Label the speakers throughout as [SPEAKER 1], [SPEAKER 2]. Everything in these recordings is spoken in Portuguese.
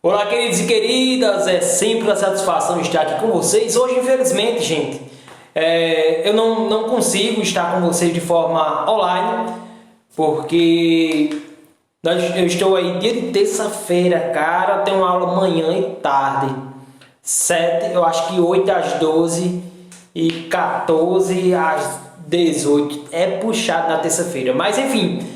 [SPEAKER 1] Olá, queridos e queridas, é sempre uma satisfação estar aqui com vocês. Hoje, infelizmente, gente, eu não consigo estar com vocês de forma online, porque eu estou aí dia de terça-feira, cara, tenho uma aula manhã e tarde, 7, eu acho que 8 às 12 e 14 às 18, é puxado na terça-feira, mas enfim...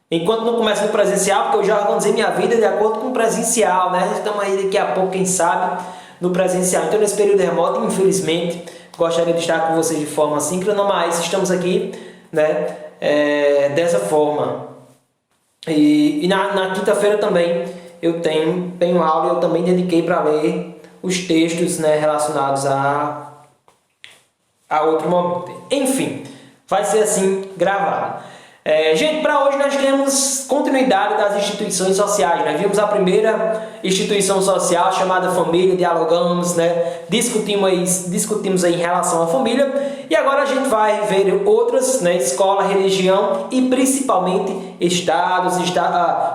[SPEAKER 1] Enquanto não começa no presencial, porque eu já organizei minha vida de acordo com o presencial, né? Estamos aí daqui a pouco, quem sabe, no presencial. Então, nesse período remoto, infelizmente, gostaria de estar com vocês de forma síncrona, mas estamos aqui, né? Dessa forma. E na quinta-feira também eu tenho aula e eu também dediquei para ler os textos, né, relacionados a outro momento. Enfim, vai ser assim gravado. Gente, para hoje nós temos continuidade das instituições sociais. Nós vimos a primeira instituição social chamada família, dialogamos, né? Discutimos aí em relação à família. E agora a gente vai ver outras, né? Escola, religião e principalmente estados,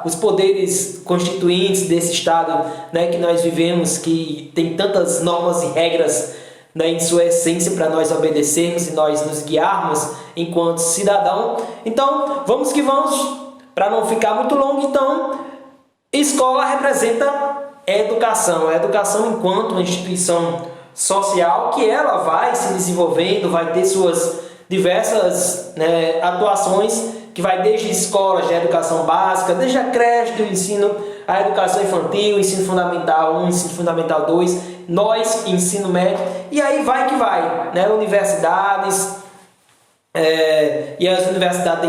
[SPEAKER 1] os poderes constituintes desse estado, né? Que nós vivemos, que tem tantas normas e regras, né, em sua essência para nós obedecermos e nós nos guiarmos enquanto cidadão. Então, vamos que vamos, para não ficar muito longo. Então, escola representa educação, a educação enquanto uma instituição social que ela vai se desenvolvendo, vai ter suas diversas, né, atuações, que vai desde escolas de educação básica, desde a creche, do ensino, a educação infantil, ensino fundamental 1, ensino fundamental 2, nós, ensino médio, e aí vai que vai, né? Universidades, e as universidades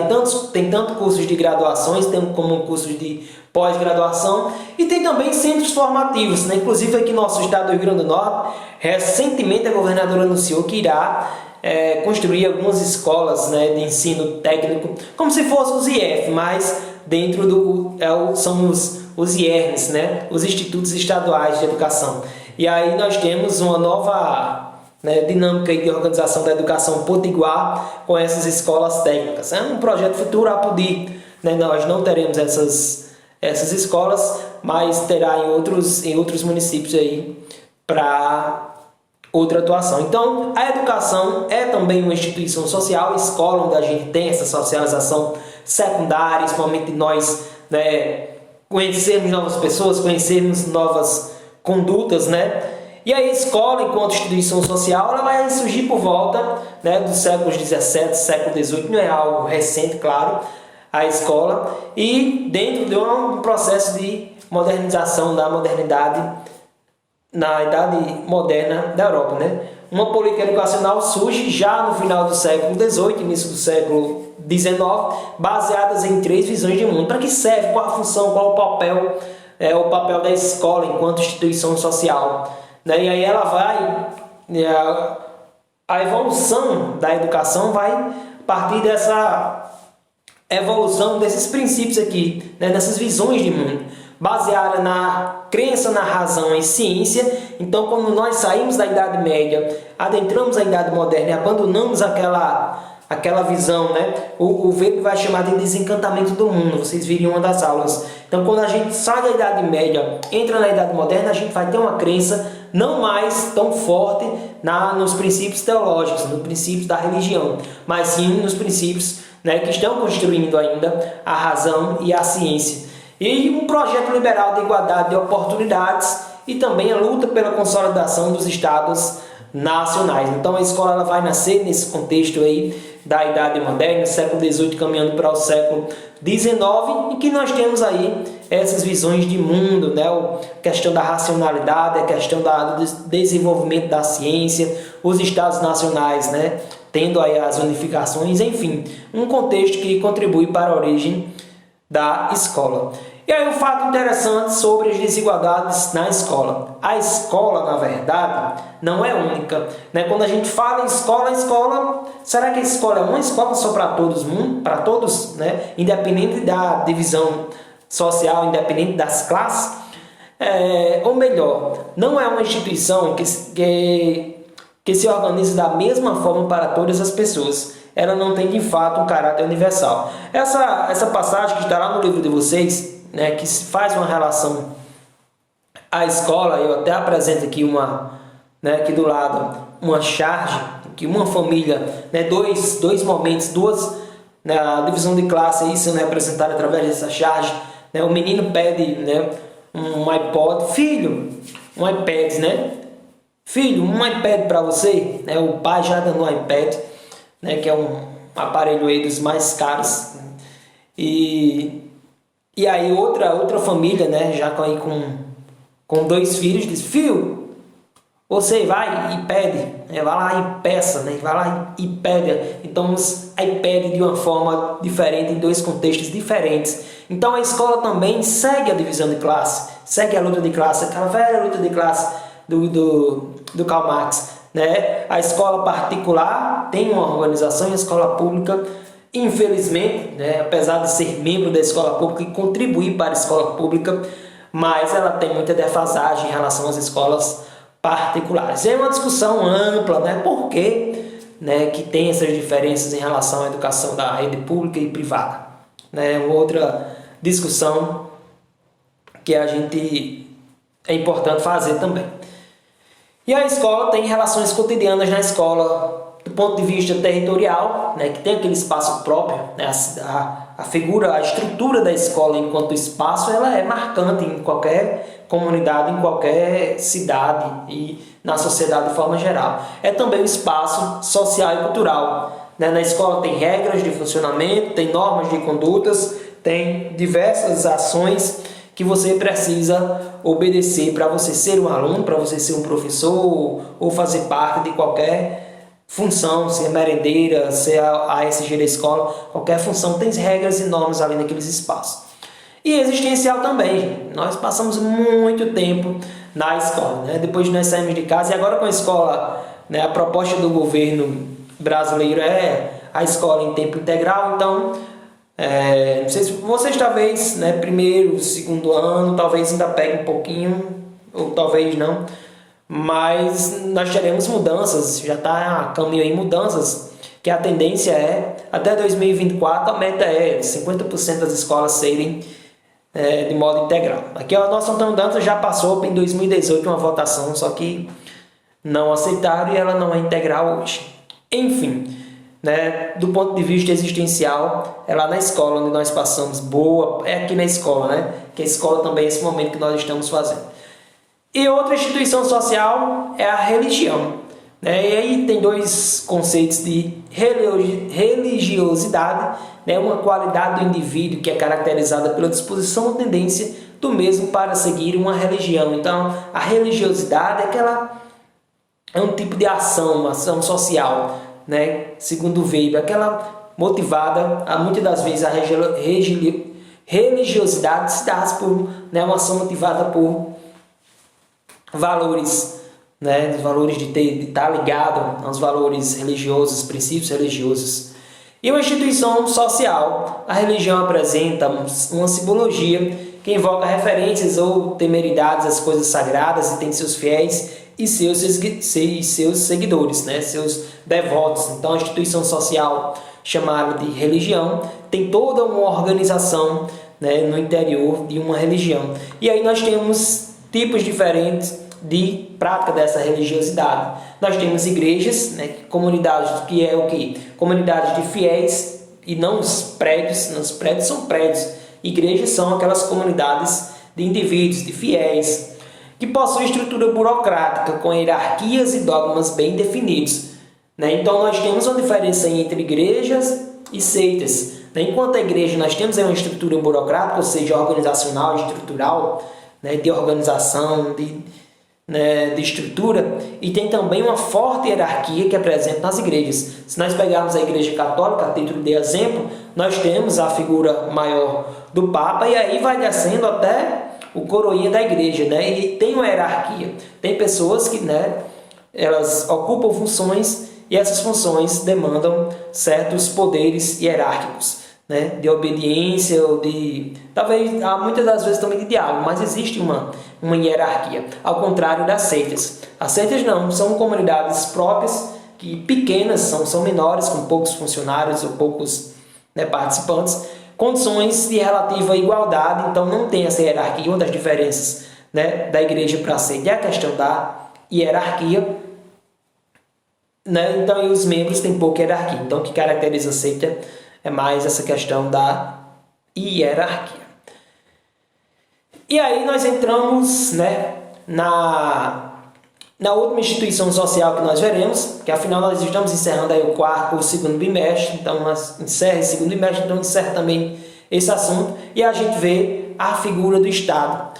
[SPEAKER 1] têm tanto cursos de graduações, tem como cursos de pós-graduação, e tem também centros formativos, né? Inclusive aqui no nosso estado do Rio Grande do Norte, recentemente a governadora anunciou que irá construir algumas escolas, né, de ensino técnico, como se fossem os IF, mas dentro são os IERNs, né, os Institutos Estaduais de Educação. E aí nós temos uma nova, né, dinâmica de organização da educação potiguar com essas escolas técnicas. É um projeto futuro a poder, né, nós não teremos essas escolas, mas terá em outros municípios aí para outra atuação. Então, a educação é também uma instituição social, escola onde a gente tem essa socialização secundária, esse momento de nós, né, conhecermos novas pessoas, conhecermos novas condutas, né? E a escola, enquanto instituição social, ela vai surgir por volta, né, dos séculos 17, século 18, não é algo recente, claro, a escola, e dentro de um processo de modernização da modernidade, na idade moderna da Europa, né? Uma política educacional surge já no final do século XVIII, início do século XIX, baseadas em 3 visões de mundo. Para que serve? Qual a função? Qual o papel? O papel da escola enquanto instituição social, né? E aí ela vai, a evolução da educação vai partir dessa evolução desses princípios aqui, né? Dessas visões de mundo, baseada na crença na razão e ciência. Então, quando nós saímos da Idade Média, adentramos a Idade Moderna e abandonamos aquela visão, né? O Weber vai chamar de desencantamento do mundo, vocês viram em uma das aulas. Então, quando a gente sai da Idade Média, entra na Idade Moderna, a gente vai ter uma crença não mais tão forte nos princípios teológicos, nos princípios da religião, mas sim nos princípios, né, que estão construindo ainda a razão e a ciência. E um projeto liberal de igualdade de oportunidades e também a luta pela consolidação dos estados nacionais. Então a escola ela vai nascer nesse contexto aí da Idade Moderna, século XVIII caminhando para o século XIX, em que nós temos aí essas visões de mundo, né? A questão da racionalidade, a questão do desenvolvimento da ciência, os estados nacionais, né, tendo aí as unificações, enfim, um contexto que contribui para a origem da escola. E aí um fato interessante sobre as desigualdades na escola. A escola, na verdade, não é única, né? Quando a gente fala em escola, será que a escola é uma escola só para todos, né? Independente da divisão social, independente das classes? Ou melhor, não é uma instituição que se organiza da mesma forma para todas as pessoas. Ela não tem de fato um caráter universal. Essa passagem que está lá no livro de vocês, né, que faz uma relação a escola, eu até apresento aqui aqui do lado, uma charge, que uma família, né, dois momentos, né, a divisão de classe aí sendo representada através dessa charge, né, o menino pede, né, um iPod, filho, um iPad, né, filho, um iPad para você, né, o pai já dando um iPad, né, que é um aparelho aí dos mais caros, e aí outra família, né, já com 2 filhos, diz, filho, você vai e pede, né? Vai lá e peça, né? Vai lá e pede. Então, aí pede de uma forma diferente, em 2 contextos diferentes. Então, a escola também segue a divisão de classe, segue a luta de classe, aquela velha luta de classe do Karl Marx, né? A escola particular tem uma organização e a escola pública, infelizmente, né? Apesar de ser membro da escola pública e contribuir para a escola pública, mas ela tem muita defasagem em relação às escolas particulares. É uma discussão ampla, né? Por que, né, que tem essas diferenças em relação à educação da rede pública e privada? Né? Outra discussão que é importante fazer também. E a escola tem relações cotidianas na escola do ponto de vista territorial, né, que tem aquele espaço próprio, né, a figura, a estrutura da escola enquanto espaço, ela é marcante em qualquer comunidade, em qualquer cidade e na sociedade de forma geral. É também um espaço social e cultural. Né? Na escola tem regras de funcionamento, tem normas de condutas, tem diversas ações que você precisa obedecer para você ser um aluno, para você ser um professor ou fazer parte de qualquer função, ser merendeira, ser a ASG da escola, qualquer função tem regras e normas ali naqueles espaços. E existencial também, nós passamos muito tempo na escola, né? Depois nós saímos de casa e agora com a escola, né, a proposta do governo brasileiro é a escola em tempo integral, então não sei se vocês talvez, né, primeiro, segundo ano, talvez ainda pegue um pouquinho, ou talvez não, mas nós teremos mudanças, já está a caminho em mudanças, que a tendência é, até 2024, a meta é 50% das escolas serem de modo integral. Aqui a nossa Antônio Dantas já passou em 2018 uma votação, só que não aceitaram e ela não é integral hoje. Enfim, né, do ponto de vista existencial, é lá na escola onde nós passamos, é aqui na escola, né, que a escola também é esse momento que nós estamos fazendo. E outra instituição social é a religião. Né? E aí tem 2 conceitos de religiosidade, né? Uma qualidade do indivíduo que é caracterizada pela disposição ou tendência do mesmo para seguir uma religião. Então, a religiosidade é um tipo de ação, uma ação social, né? Segundo o Weber, aquela motivada, muitas das vezes a religiosidade se dá por, né, uma ação motivada por valores, né, os valores de estar ligado aos valores religiosos, princípios religiosos. E uma instituição social, a religião apresenta uma simbologia que invoca referências ou temeridades às coisas sagradas e tem seus fiéis e seus seguidores, né, seus devotos. Então a instituição social chamada de religião tem toda uma organização, né, no interior de uma religião. E aí nós temos tipos diferentes de prática dessa religiosidade. Nós temos igrejas, né, comunidades, que é o que? Comunidades de fiéis e não os prédios. Os prédios são prédios. Igrejas são aquelas comunidades de indivíduos, de fiéis, que possuem estrutura burocrática, com hierarquias e dogmas bem definidos. Né? Então nós temos uma diferença entre igrejas e seitas. Né? Enquanto a igreja nós temos uma estrutura burocrática, ou seja, organizacional, estrutural, né, de organização, de estrutura, e tem também uma forte hierarquia que é presente nas igrejas. Se nós pegarmos a Igreja Católica, a título de exemplo, nós temos a figura maior do Papa e aí vai descendo até o coroinha da igreja, né? E tem uma hierarquia. Tem pessoas que, né, elas ocupam funções e essas funções demandam certos poderes hierárquicos, né, de obediência ou de... talvez, muitas das vezes também de diálogo, mas existe uma hierarquia, ao contrário das seitas. As seitas não, são comunidades próprias, que pequenas, são menores, com poucos funcionários ou poucos, né, participantes, condições de relativa igualdade, então não tem essa hierarquia. Uma das diferenças né, da igreja para a sede é a questão da hierarquia, né? Então, e os membros têm pouca hierarquia. Então, o que caracteriza a seita é mais essa questão da hierarquia. E aí nós entramos, né, na última instituição social que nós veremos, que afinal nós estamos encerrando aí o segundo bimestre, então nós encerra o segundo bimestre, então encerra também esse assunto, e a gente vê a figura do Estado.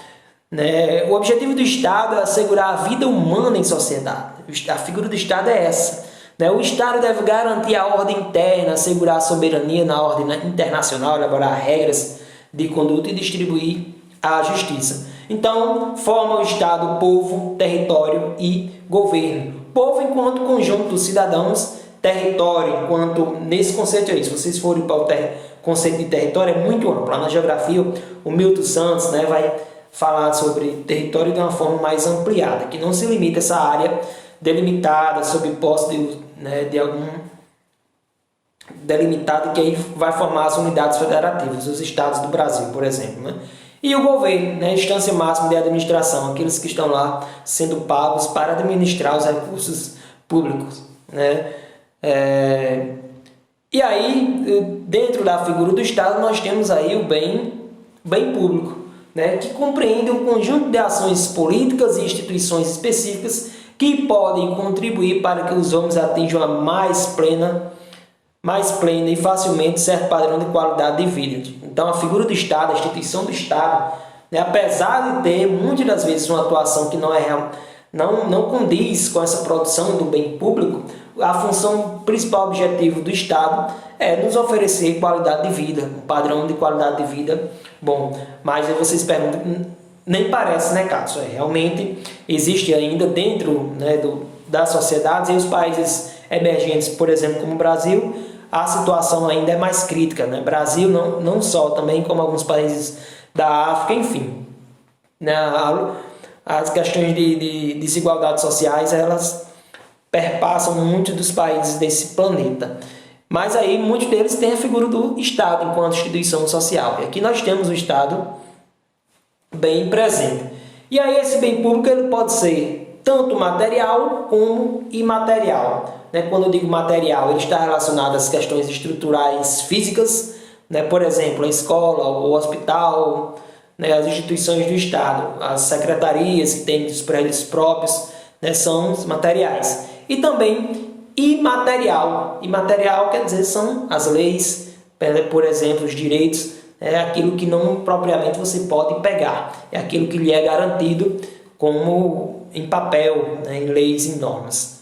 [SPEAKER 1] Né? O objetivo do Estado é assegurar a vida humana em sociedade. A figura do Estado é essa. Né? O Estado deve garantir a ordem interna, assegurar a soberania na ordem internacional, elaborar regras de conduta e distribuir a justiça. Então, forma o Estado povo, território e governo. Povo enquanto conjunto dos cidadãos, território enquanto, nesse conceito aí, se vocês forem para o conceito de território, é muito amplo. Lá na geografia, o Milton Santos, né, vai falar sobre território de uma forma mais ampliada, que não se limita a essa área delimitada, sob posse de algum delimitado, que aí vai formar as unidades federativas, os estados do Brasil, por exemplo, né? E o governo, né, instância máxima de administração, aqueles que estão lá sendo pagos para administrar os recursos públicos, né? E aí, dentro da figura do Estado, nós temos aí o bem público, né, que compreende um conjunto de ações políticas e instituições específicas que podem contribuir para que os homens atinjam a mais plena e facilmente certo padrão de qualidade de vida. Então, a figura do Estado, a instituição do Estado, né, apesar de ter muitas das vezes uma atuação que não condiz com essa produção do bem público, a função principal objetivo do Estado é nos oferecer qualidade de vida, um padrão de qualidade de vida bom. Mas aí vocês perguntam, nem parece, né, Cássio? Realmente existe ainda dentro, né, das sociedades e os países emergentes, por exemplo, como o Brasil, a situação ainda é mais crítica, né? Brasil não só, também como alguns países da África, enfim. Né? As questões de desigualdades sociais, elas perpassam muitos dos países desse planeta. Mas aí muitos deles têm a figura do Estado enquanto instituição social. E aqui nós temos o Estado bem presente. E aí esse bem público ele pode ser tanto material como imaterial. Quando eu digo material, ele está relacionado às questões estruturais físicas, né? Por exemplo, a escola, o hospital, né? As instituições do Estado, as secretarias que têm os prédios próprios, né? São os materiais. E também imaterial. Imaterial quer dizer são as leis, por exemplo, os direitos, é aquilo que não propriamente você pode pegar, é aquilo que lhe é garantido como em papel, né? Em leis e normas.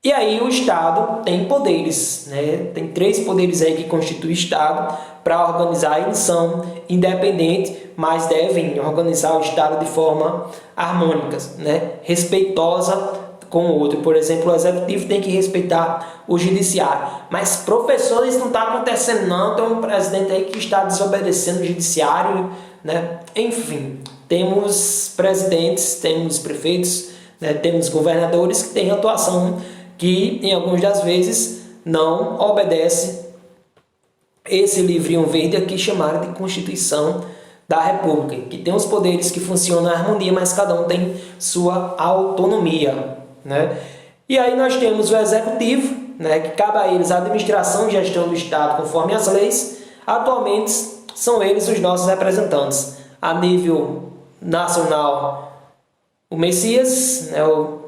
[SPEAKER 1] E aí o Estado tem poderes, né? Tem 3 poderes aí que constituem o Estado para organizar. Eles são independentes, mas devem organizar o Estado de forma harmônica, né? Respeitosa com o outro. Por exemplo, o Executivo tem que respeitar o Judiciário. Mas, professor, isso não está acontecendo não. Tem um presidente aí que está desobedecendo o Judiciário, né? Enfim, temos presidentes, temos prefeitos, né? Temos governadores que têm atuação que, em algumas das vezes, não obedece esse livrinho verde aqui chamado de Constituição da República, que tem os poderes que funcionam em harmonia, mas cada um tem sua autonomia, né? E aí nós temos o Executivo, né, que cabe a eles a administração e gestão do Estado conforme as leis. Atualmente são eles os nossos representantes. A nível nacional, o Messias, né, o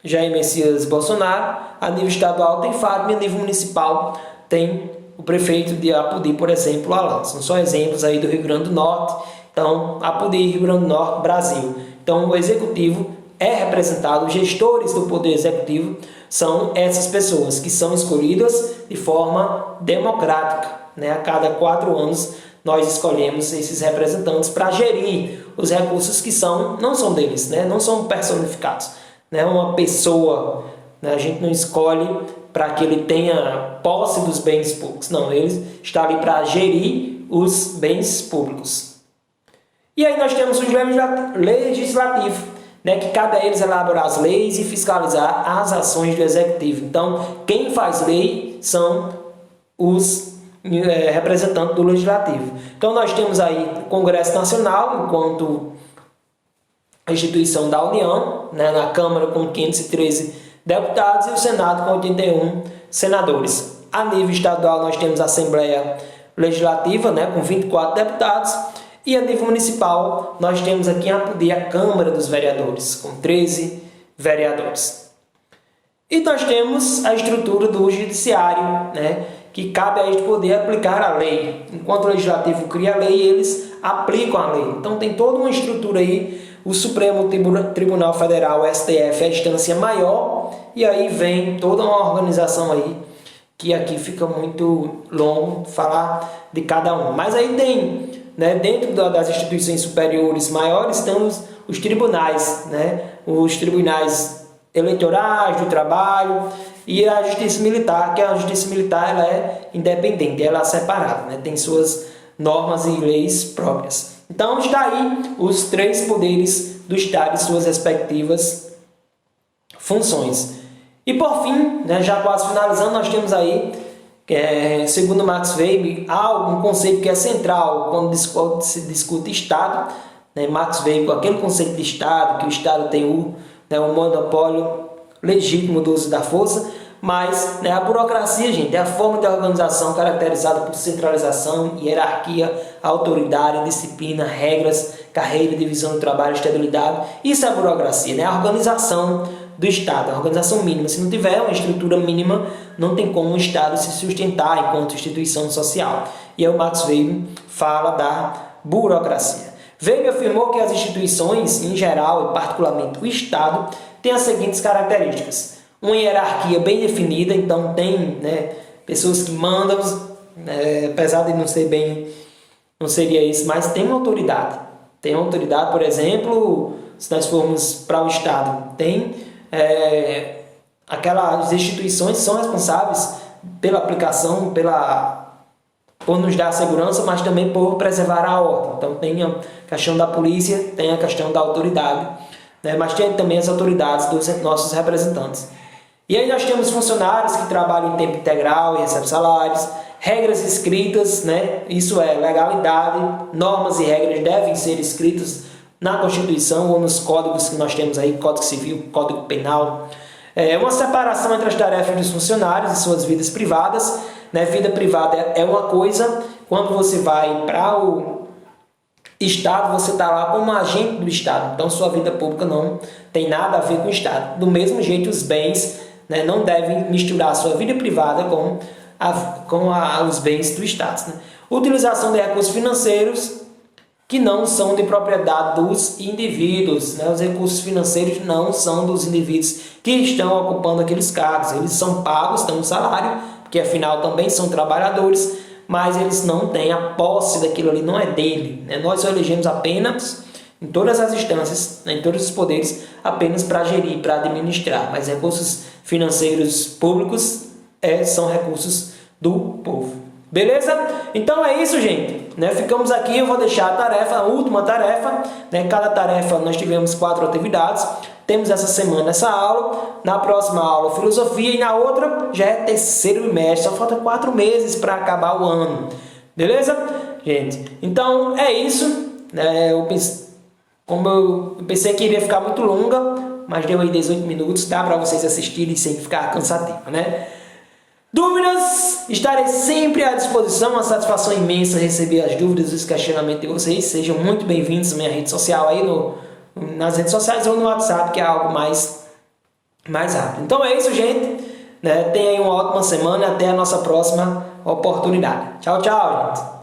[SPEAKER 1] Jair Messias Bolsonaro. A nível estadual tem Fábio, a nível municipal tem o prefeito de Apodi, por exemplo, Alan. São só exemplos aí do Rio Grande do Norte. Então, Apodi, Rio Grande do Norte, Brasil. Então, o executivo é representado, os gestores do poder executivo são essas pessoas que são escolhidas de forma democrática, né? A cada 4 anos nós escolhemos esses representantes para gerir os recursos que não são deles, né? Não são personificados. Uma pessoa, né? A gente não escolhe para que ele tenha posse dos bens públicos. Não, ele está ali para gerir os bens públicos. E aí nós temos o legislativo, né? Que cabe a eles elaborar as leis e fiscalizar as ações do executivo. Então, quem faz lei são os representantes do legislativo. Então, nós temos aí o Congresso Nacional, enquanto a instituição da União, né, na Câmara com 513 deputados e o Senado com 81 senadores. A nível estadual nós temos a Assembleia Legislativa, né, com 24 deputados, e a nível municipal nós temos aqui em Apodi a Câmara dos Vereadores, com 13 vereadores. E nós temos a estrutura do judiciário, né, que cabe a eles poder aplicar a lei. Enquanto o Legislativo cria a lei, eles aplicam a lei. Então tem toda uma estrutura aí. O Supremo Tribunal Federal, o STF, é a instância maior, e aí vem toda uma organização aí, que aqui fica muito longo falar de cada um. Mas aí tem, né, dentro das instituições superiores maiores, estão os tribunais, né, os tribunais eleitorais, do trabalho, e a justiça militar, que a justiça militar ela é independente, ela é separada, né, tem suas normas e leis próprias. Então está aí os 3 poderes do Estado e suas respectivas funções. E por fim, né, já quase finalizando, nós temos aí, segundo Max Weber, um conceito que é central quando se discute Estado. Né, Max Weber, com aquele conceito de Estado, que o Estado tem um monopólio legítimo do uso da força, mas, né, a burocracia, gente, é a forma de organização caracterizada por centralização, hierarquia, autoridade, disciplina, regras, carreira, divisão do trabalho, estabilidade. Isso é a burocracia, né? A organização do Estado, a organização mínima. Se não tiver uma estrutura mínima, não tem como o Estado se sustentar enquanto instituição social. E aí o Max Weber fala da burocracia. Weber afirmou que as instituições, em geral e particularmente o Estado, têm as seguintes características: uma hierarquia bem definida, então tem, né, pessoas que mandam, apesar de não ser bem, não seria isso, mas tem uma autoridade. Tem uma autoridade, por exemplo, se nós formos para o Estado, tem aquelas instituições que são responsáveis pela aplicação, por nos dar segurança, mas também por preservar a ordem. Então tem a questão da polícia, tem a questão da autoridade, né, mas tem também as autoridades dos nossos representantes. E aí nós temos funcionários que trabalham em tempo integral e recebem salários, regras escritas, né? Isso é legalidade, normas e regras devem ser escritas na Constituição ou nos códigos que nós temos aí, Código Civil, Código Penal. Uma separação entre as tarefas dos funcionários e suas vidas privadas, né? Vida privada é uma coisa, quando você vai para o Estado, você está lá como agente do Estado, então sua vida pública não tem nada a ver com o Estado. Do mesmo jeito, os bens, né, não devem misturar a sua vida privada com os bens do Estado. Né? Utilização de recursos financeiros que não são de propriedade dos indivíduos. Né? Os recursos financeiros não são dos indivíduos que estão ocupando aqueles cargos. Eles são pagos, têm um salário, porque afinal também são trabalhadores, mas eles não têm a posse daquilo ali, não é dele. Né? Nós só elegemos apenas, em todas as instâncias, né, em todos os poderes, apenas para gerir, para administrar. Mas recursos financeiros públicos são recursos do povo. Beleza? Então é isso, gente. Né? Ficamos aqui, eu vou deixar a tarefa, a última tarefa. Né? Cada tarefa nós tivemos 4 atividades. Temos essa semana essa aula. Na próxima aula, filosofia. E na outra já é terceiro bimestre. Só falta 4 meses para acabar o ano. Beleza? Gente, então é isso. Né? Eu pensei que iria ficar muito longa, mas deu aí 18 minutos. Dá para vocês assistirem sem ficar cansativo, né? Dúvidas? Estarei sempre à disposição. Uma satisfação imensa receber as dúvidas e os questionamentos de vocês. Sejam muito bem-vindos à minha rede social aí, nas redes sociais ou no WhatsApp, que é algo mais rápido. Então é isso, gente. Né? Tenha aí uma ótima semana. Até a nossa próxima oportunidade. Tchau, tchau, gente.